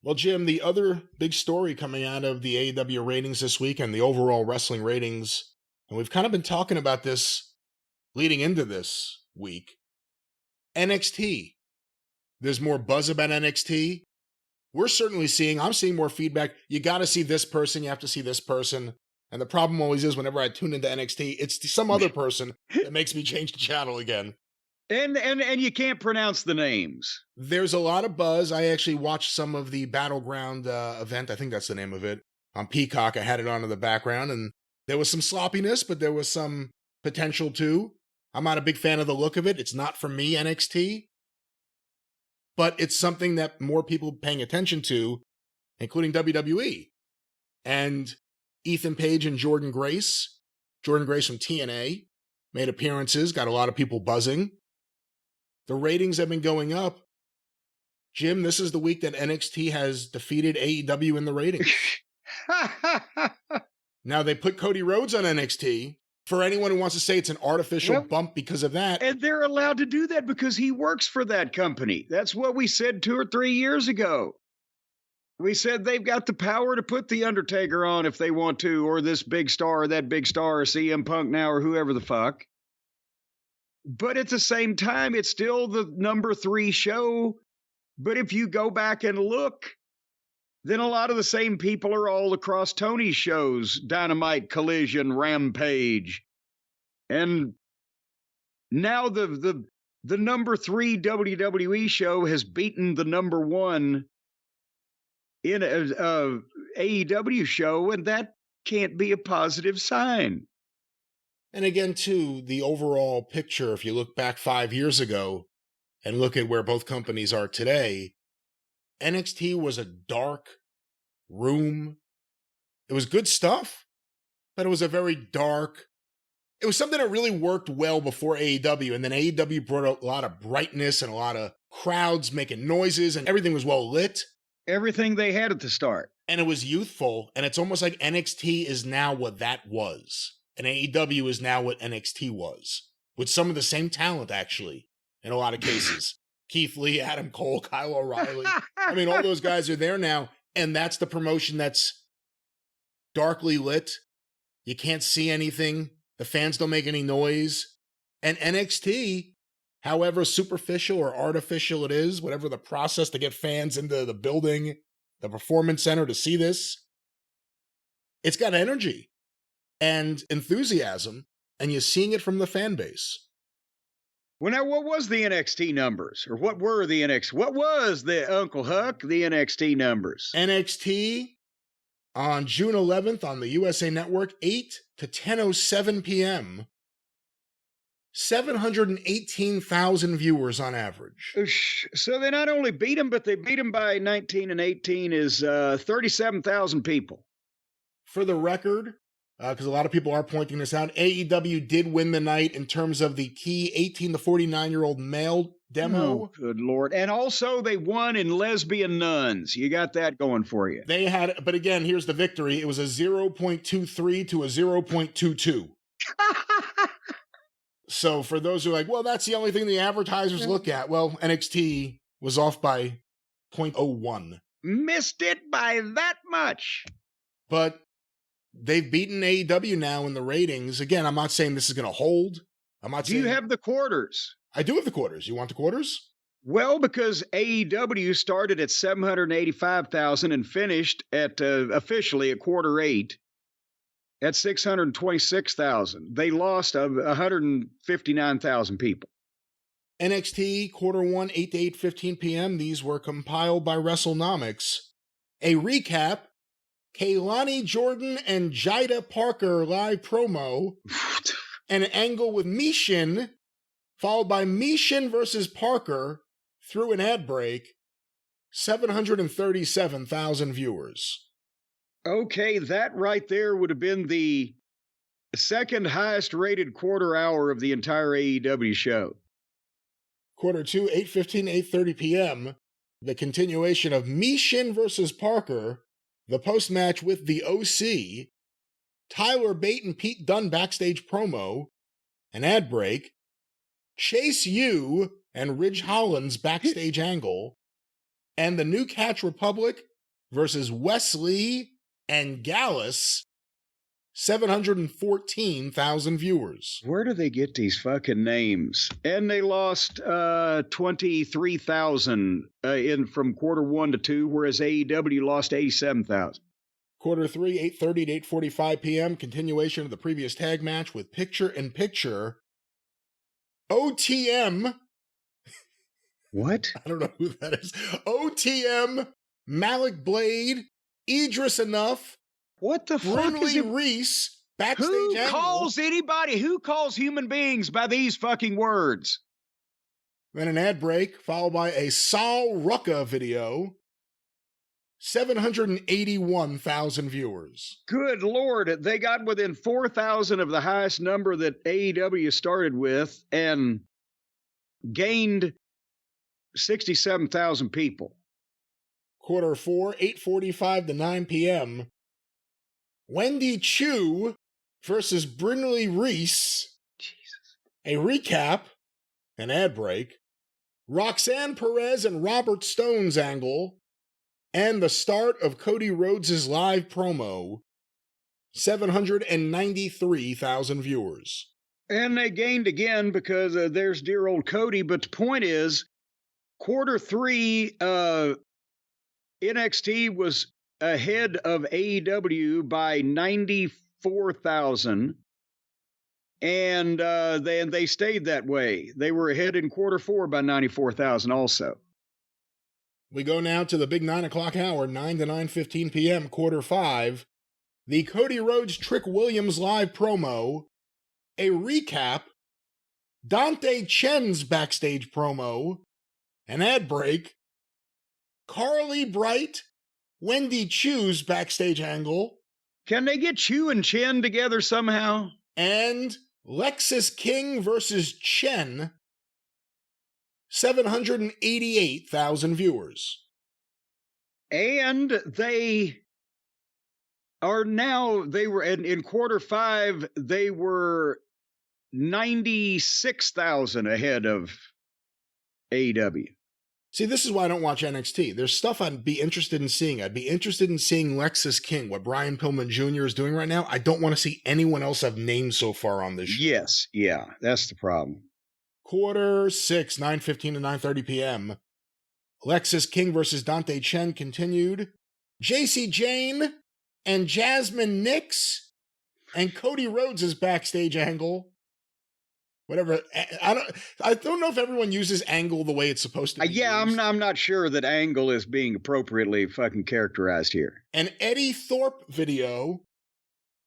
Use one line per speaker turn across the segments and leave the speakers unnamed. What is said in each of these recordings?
Well, Jim, the other big story coming out of the AEW ratings this week and the overall wrestling ratings, and we've kind of been talking about this leading into this week, NXT. There's more buzz about NXT. I'm seeing more feedback. You got to see this person. You have to see this person. And the problem always is whenever I tune into NXT, it's some other person that makes me change the channel again.
And you can't pronounce the names.
There's a lot of buzz. I actually watched some of the Battleground event. I think that's the name of it. On Peacock, I had it on in the background, and there was some sloppiness, but there was some potential too. I'm not a big fan of the look of it. It's not for me, NXT. But it's something that more people paying attention to, including WWE. And Ethan Page and Jordan Grace from TNA, made appearances, got a lot of people buzzing. The ratings have been going up. Jim, this is the week that NXT has defeated AEW in the ratings. Now, they put Cody Rhodes on NXT. For anyone who wants to say it's an artificial bump because of that.
And they're allowed to do that because he works for that company. That's what we said 2 or 3 years ago. We said they've got the power to put The Undertaker on if they want to, or this big star, or that big star, or CM Punk now, or whoever the fuck. But at the same time, it's still the number 3 show. But if you go back and look, then a lot of the same people are all across Tony's shows, Dynamite, Collision, Rampage. And now the number 3 WWE show has beaten the number 1 in a AEW show, and that can't be a positive sign.
And again, too, the overall picture, if you look back 5 years ago and look at where both companies are today, NXT was a dark room. It was good stuff, but it was a very dark. It was something that really worked well before AEW, and then AEW brought a lot of brightness and a lot of crowds making noises, and everything was well lit.
Everything they had at the start.
And it was youthful, and it's almost like NXT is now what that was. And AEW is now what NXT was. With some of the same talent, actually, in a lot of cases. Keith Lee, Adam Cole, Kyle O'Reilly. I mean, all those guys are there now, and that's the promotion that's darkly lit. You can't see anything. The fans don't make any noise. And NXT, however superficial or artificial it is, whatever the process to get fans into the building, the performance center to see this, it's got energy and enthusiasm, and you're seeing it from the fan base.
Well, now, what was the NXT numbers? Or what were the NXT? What was the Uncle Huck, the NXT numbers?
NXT on June 11th on the USA Network, 8 to 10:07 p.m., 718,000 viewers on average.
So they not only beat him, but they beat him by 19 and 18 is 37,000 people.
For the record, because a lot of people are pointing this out, AEW did win the night in terms of the key 18 to 49-year-old male demo.
Oh, good Lord. And also they won in lesbian nuns. You got that going for you.
They had, but again, here's the victory. It was a 0.23 to a 0.22. So for those who are like, well, that's the only thing the advertisers look at. Well, NXT was off by 0.01.
Missed it by that much.
But they've beaten AEW now in the ratings. Again, I'm not saying this is going to hold.
Do you have the quarters?
I do have the quarters. You want the quarters?
Well, because AEW started at 785,000 and finished at officially at quarter 8 at 626,000. They lost 159,000 people.
NXT quarter 1, 8 to 8:15 p.m. These were compiled by WrestleNomics. A recap: Kaylani Jordan and Jida Parker live promo, and an angle with Mishin, followed by Mishin versus Parker through an ad break. 737,000 viewers.
Okay, that right there would have been the second highest rated quarter hour of the entire AEW show.
Quarter 2, 8:15, 8:30 p.m. The continuation of Mishin versus Parker, the post-match with the OC, Tyler Bate and Pete Dunne backstage promo, an ad break, Chase U and Ridge Holland's backstage angle, and the New Catch Republic versus Wesley and Gallus, 714,000 viewers.
Where do they get these fucking names? And they lost 23,000 in from quarter 1 to 2, whereas AEW lost 87,000.
Quarter 3, 8:30 to 8:45 p.m. Continuation of the previous tag match with picture-in-picture OTM.
What?
I don't know who that is. OTM, Malik Blade, Idris Enough,
What the fuck is
Brunley
it?
Reese, backstage
Who
angle.
calls anybody? Who calls human beings by these fucking words?
Then an ad break, followed by a Sal Rucka video. 781,000 viewers.
Good Lord. They got within 4,000 of the highest number that AEW started with and gained 67,000 people.
Quarter 4, 8:45 to 9 p.m. Wendy Chu versus Brunley Reese.
Jesus.
A recap, an ad break, Roxanne Perez and Robert Stone's angle, and the start of Cody Rhodes' live promo. 793,000 viewers.
And they gained again because there's dear old Cody. But the point is, quarter 3, NXT was ahead of AEW by 94,000. And then they stayed that way. They were ahead in quarter 4 by 94,000 also.
We go now to the big 9 o'clock hour, 9 to 9:15 p.m., quarter 5. The Cody Rhodes Trick Williams live promo, a recap, Dante Chen's backstage promo, an ad break, Carly Bright, Wendy Chu's backstage angle.
Can they get Chu and Chen together somehow?
And Lexis King versus Chen, 788,000 viewers.
And they are now, they were in quarter 5, they were 96,000 ahead of AEW.
See, this is why I don't watch NXT. There's stuff I'd be interested in seeing. I'd be interested in seeing Lexis King, what Brian Pillman Jr. is doing right now. I don't want to see anyone else I've named so far on this show.
Yes, yeah, that's the problem.
Quarter 6, 9:15 to 9:30 p.m. Lexis King versus Dante Chen continued. JC Jane and Jasmine Nix and Cody Rhodes' backstage angle. Whatever. I don't know if everyone uses angle the way it's supposed to be.
Yeah,
used.
I'm not sure that angle is being appropriately fucking characterized here.
An Eddie Thorpe video,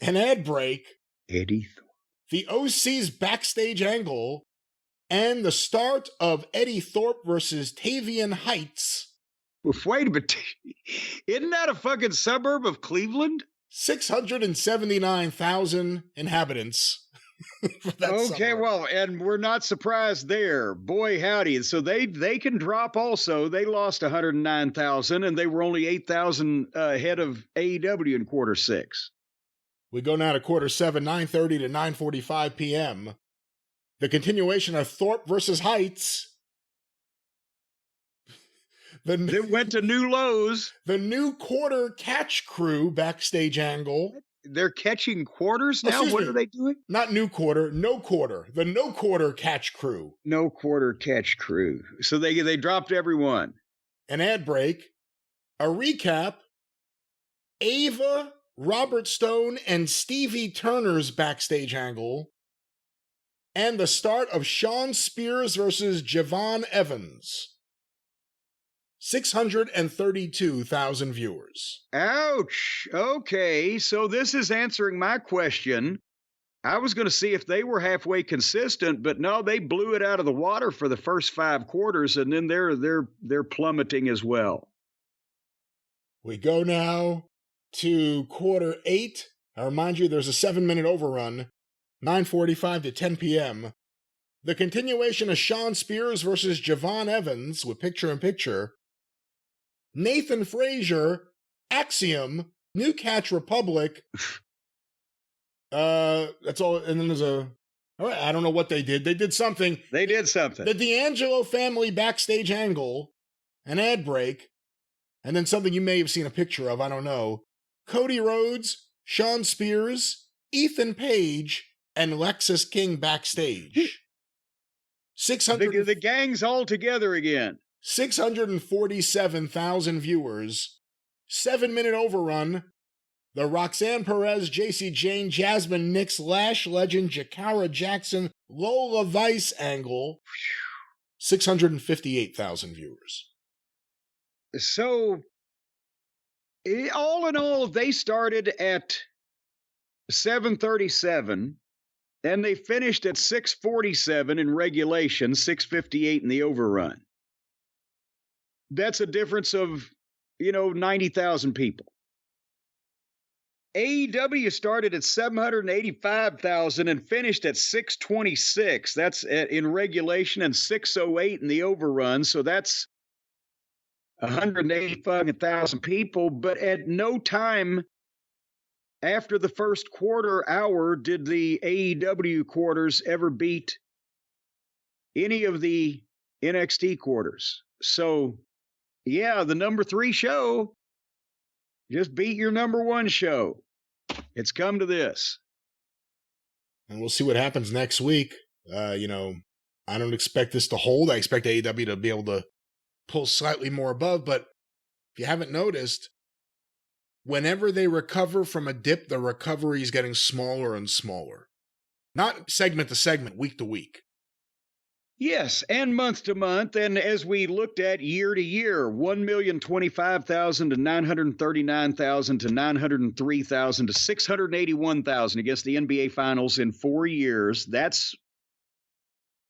an ad break,
Eddie Thorpe.
the OC's backstage angle, and the start of Eddie Thorpe versus Tavian Heights.
Wait a minute. Isn't that a fucking suburb of Cleveland?
679,000 inhabitants.
Okay,
suburb.
well, and we're not surprised there. Boy, howdy. So they can drop also. They lost 109,000, and they were only 8,000 ahead of AEW in quarter 6.
We go now to quarter 7, 9:30 to 9:45 p.m. The continuation of Thorpe versus Heights.
They went to new lows.
The new quarter catch crew backstage angle.
They're catching quarters now? What are they doing?
Not new quarter, no quarter. The no quarter catch crew.
No quarter catch crew. So they dropped everyone.
An ad break. A recap. Ava, Robert Stone, and Stevie Turner's backstage angle. And the start of Sean Spears versus Javon Evans. 632,000 viewers.
Ouch. Okay, so this is answering my question. I was going to see if they were halfway consistent, but no, they blew it out of the water for the first 5 quarters, and then they're plummeting as well.
We go now to quarter 8. I remind you, there's a 7-minute overrun. 9:45 to 10 p.m. The continuation of Sean Spears versus Javon Evans with picture-in-picture. Nathan Frazier, Axiom, New Catch Republic. That's all. And then there's all right, I don't know what they did. They did something.
They did something.
The D'Angelo family backstage angle, an ad break, And then something you may have seen a picture of, I don't know. Cody Rhodes, Shawn Spears, Ethan Page, and Lexis King backstage.
The gang's all together again.
647,000 viewers. 7-minute overrun. The Roxanne Perez, JC Jane, Jasmine Nix, Lash Legend, Jakara Jackson, Lola Vice angle. 658,000 viewers.
So, all in all, they started at 737, and they finished at 647 in regulation, 658 in the overrun. That's a difference of, 90,000 people. AEW started at 785,000 and finished at 626. That's in regulation, and 608 in the overrun. So that's 185,000 people. But at no time after the first quarter hour did the AEW quarters ever beat any of the NXT quarters. So, yeah, the number 3 show just beat your number 1 show. It's come to this.
And we'll see what happens next week. I don't expect this to hold. I expect AEW to be able to pull slightly more above. But if you haven't noticed, whenever they recover from a dip, the recovery is getting smaller and smaller. Not segment to segment, week to week.
Yes, and month to month, and as we looked at year to year, 1,025,000 to 939,000 to 903,000 to 681,000 against the NBA Finals in 4 years. That's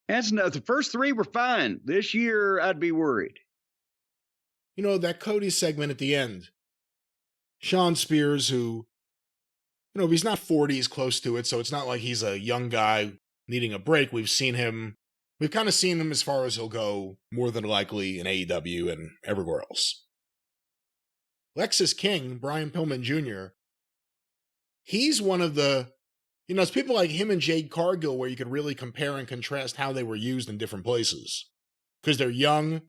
enough. The first 3 were fine. This year, I'd be worried.
That Cody segment at the end. Shawn Spears, who, if he's not 40, he's close to it, so it's not like he's a young guy needing a break. We've kind of seen him as far as he'll go, more than likely, in AEW and everywhere else. Lexis King, Brian Pillman Jr., he's one of the, it's people like him and Jade Cargill where you could really compare and contrast how they were used in different places. Because they're young.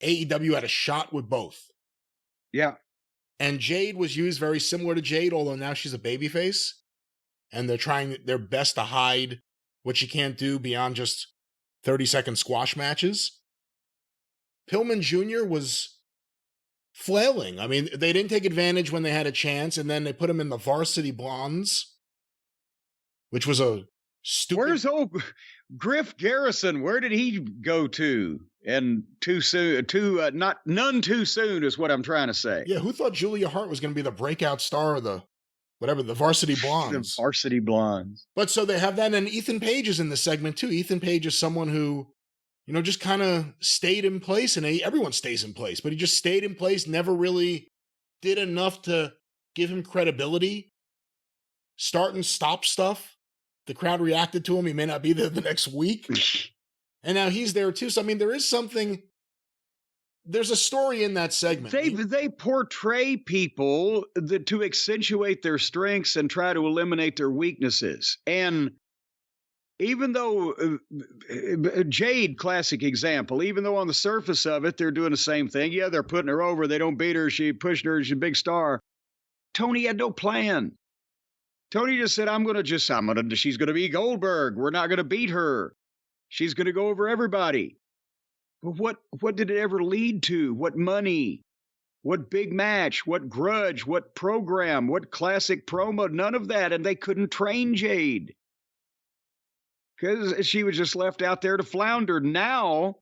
AEW had a shot with both.
Yeah. And
Jade was used very similar to Jade, although now she's a babyface. And they're trying their best to hide what she can't do beyond just 30-second squash matches. Pillman Jr. was flailing. I mean, they didn't take advantage when they had a chance, and then they put him in the Varsity Blondes, which was a stupid...
Where's old Griff Garrison? Where did he go to? And too soon, none too soon is what I'm trying to say.
Yeah, who thought Julia Hart was going to be the breakout star of the Varsity Blondes?
The Varsity Blondes.
But so they have that, and Ethan Page is in the segment too. Ethan Page is someone who, just kind of stayed in place, and everyone stays in place, but he just stayed in place, never really did enough to give him credibility. Start and stop stuff. The crowd reacted to him. He may not be there the next week. And now he's there too. So, I mean, there's a story in that segment.
They portray people to accentuate their strengths and try to eliminate their weaknesses. And even though Jade, classic example, even though on the surface of it, they're doing the same thing. Yeah, they're putting her over. They don't beat her. She pushed her. She's a big star. Tony had no plan. Tony just said, she's going to be Goldberg. We're not going to beat her. She's going to go over everybody. But what did it ever lead to? What money? What big match? What grudge? What program? What classic promo? None of that. And they couldn't train Jade because she was just left out there to flounder. Now,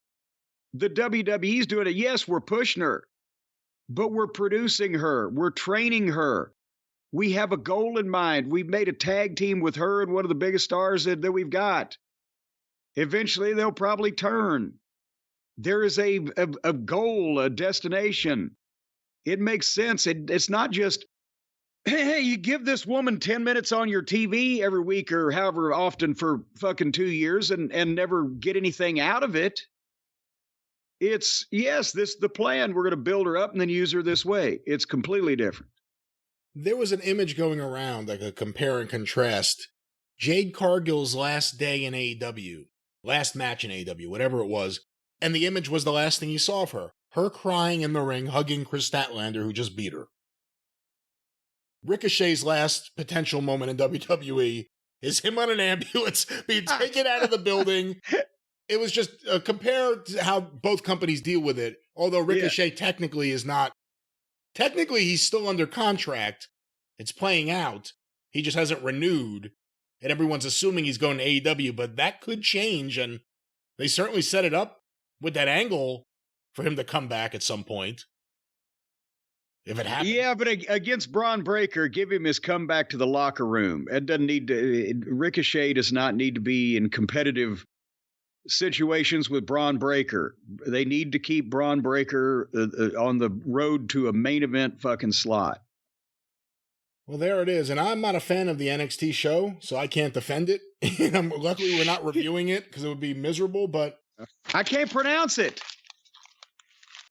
the WWE's doing it. Yes, we're pushing her, but we're producing her. We're training her. We have a goal in mind. We've made a tag team with her and one of the biggest stars that we've got. Eventually, they'll probably turn. There is a goal, a destination. It makes sense. It's not just, hey, you give this woman 10 minutes on your TV every week or however often for fucking 2 years and never get anything out of it. It's, yes, this is the plan. We're going to build her up and then use her this way. It's completely different.
There was an image going around, like a compare and contrast. Jade Cargill's last day in AEW, last match in AEW, whatever it was, and the image was the last thing you saw of her. her crying in the ring, hugging Chris Statlander, who just beat her. Ricochet's last potential moment in WWE is him on an ambulance being taken out of the building. It was just compared to how both companies deal with it. Although Ricochet technically is not, technically he's still under contract. It's playing out. He just hasn't renewed. And everyone's assuming he's going to AEW, but that could change. And they certainly set it up with that angle for him to come back at some point. If it happens.
Yeah, but against Braun Breaker, give him his comeback to the locker room. It doesn't need to. Ricochet does not need to be in competitive situations with Braun Breaker. They need to keep Braun Breaker on the road to a main event fucking slot.
Well, there it is. And I'm not a fan of the NXT show, so I can't defend it. Luckily, we're not reviewing it because it would be miserable, but
I can't pronounce it.